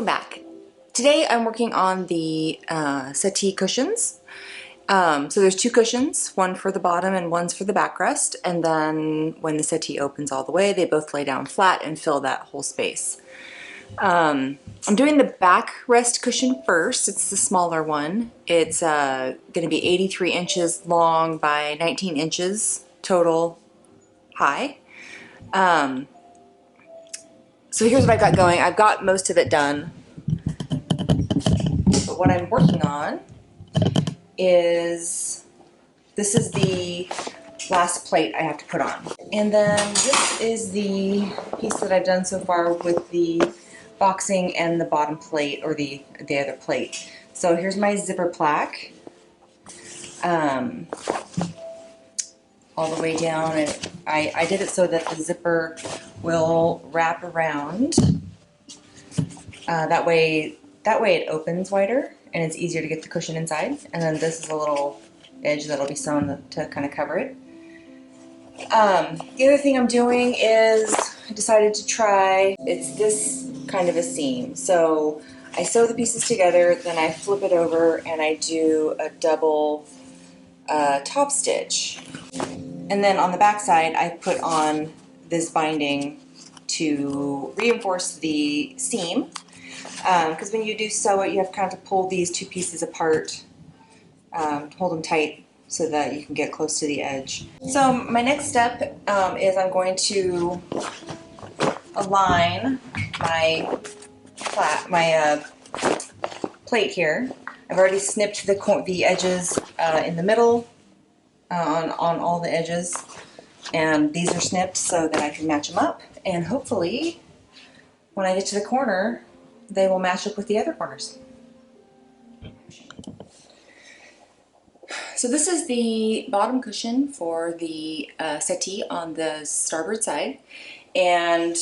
Welcome back. Today I'm working on the settee cushions. So there's two cushions, one for the bottom and one's for the backrest, and then when the settee opens all the way, they both lay down flat and fill that whole space. I'm doing the backrest cushion first. It's the smaller one. It's going to be 83 inches long by 19 inches total high. So here's what I've got going. I've got most of it done. But what I'm working on is, this is the last plate I have to put on. And then this is the piece that I've done so far with the boxing and the bottom plate, or the other plate. So here's my zipper plaque. All the way down, and I did it so that the zipper will wrap around. That way it opens wider and it's easier to get the cushion inside. And then this is a little edge that'll be sewn to kind of cover it. The other thing I'm doing is I decided to try, it's this kind of a seam. So I sew the pieces together, then I flip it over and I do a double top stitch. And then on the back side, I put on this binding to reinforce the seam. Because when you do sew it, you have kind of to pull these two pieces apart, hold them tight so that you can get close to the edge. So my next step is I'm going to align my plate here. I've already snipped the edges in the middle. On all the edges, and these are snipped so that I can match them up, and hopefully when I get to the corner they will match up with the other corners. So this is the bottom cushion for the settee on the starboard side, and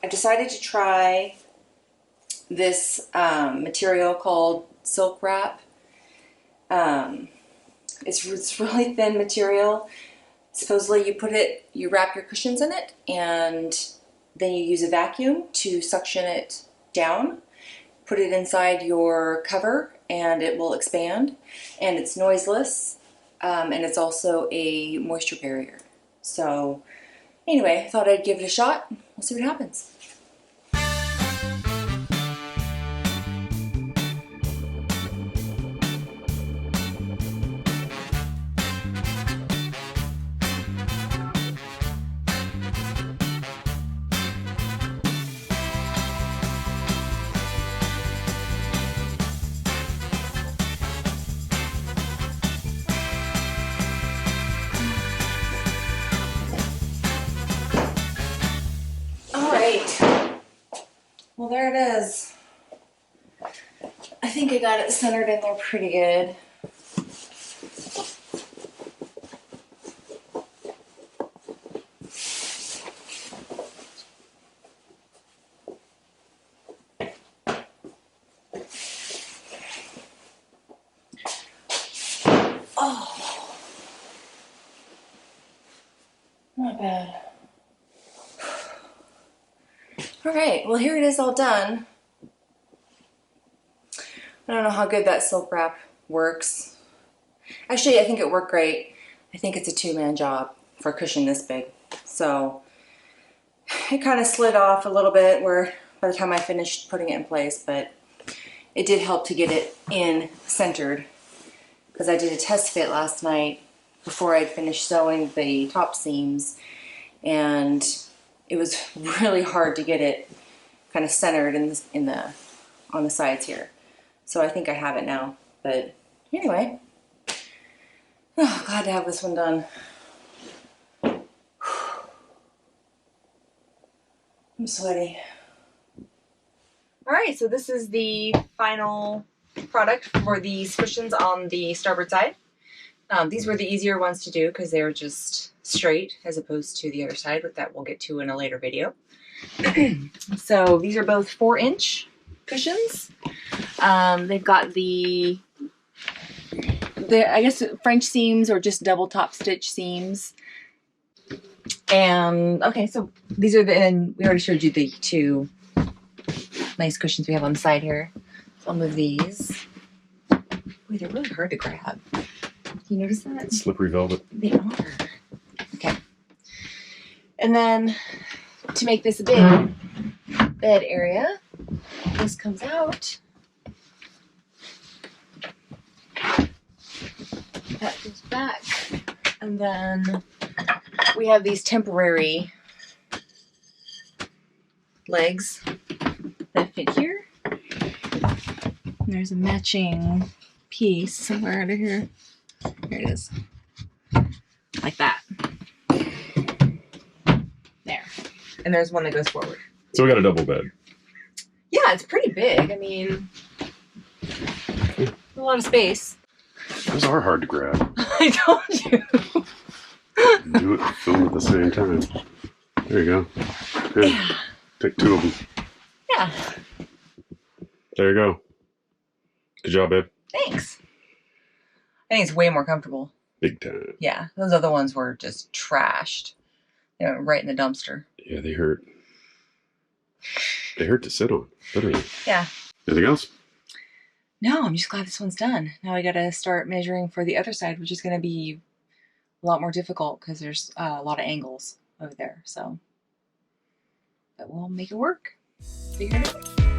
I decided to try this material called silk wrap. It's really thin material. Supposedly you wrap your cushions in it, and then you use a vacuum to suction it down, put it inside your cover, and it will expand. And it's noiseless, and it's also a moisture barrier. So anyway, I thought I'd give it a shot. We'll see what happens. Well, there it is. I think I got it centered in there pretty good. Oh, not bad. Alright, well here it is all done. I don't know how good that silk wrap works. Actually, I think it worked great. I think it's a two-man job for a cushion this big. So it kind of slid off a little bit by the time I finished putting it in place, but it did help to get it in centered, because I did a test fit last night before I'd finished sewing the top seams, and it was really hard to get it kind of centered on the sides here. So I think I have it now. But anyway, glad to have this one done. I'm sweaty. Alright, so this is the final product for these cushions on the starboard side. These were the easier ones to do because they were just straight as opposed to the other side, but that we'll get to in a later video. So these are both 4-inch cushions. They've got the I guess French seams or just double top stitch seams. And okay, so these are and we already showed you the two nice cushions we have on the side here. So I'll move these. Boy, they're really hard to grab. You notice that? It's slippery velvet. They are. Okay. And then to make this a big bed area, this comes out. That goes back. And then we have these temporary legs that fit here. And there's a matching piece somewhere under here. Here it is. Like that. There. And there's one that goes forward. So we got a double bed. Yeah, it's pretty big. I mean, a lot of space. Those are hard to grab. I told you. Do it and film at the same time. There you go. Here, Yeah. take 2 of them. Yeah. There you go. Good job, babe. Thanks. I think it's way more comfortable. Big time. Yeah. Those other ones were just trashed. They went right in the dumpster. Yeah, they hurt. They hurt to sit on, literally. Yeah. Anything else? No, I'm just glad this one's done. Now I gotta start measuring for the other side, which is gonna be a lot more difficult because there's a lot of angles over there. So, but we'll make it work. Figure it out.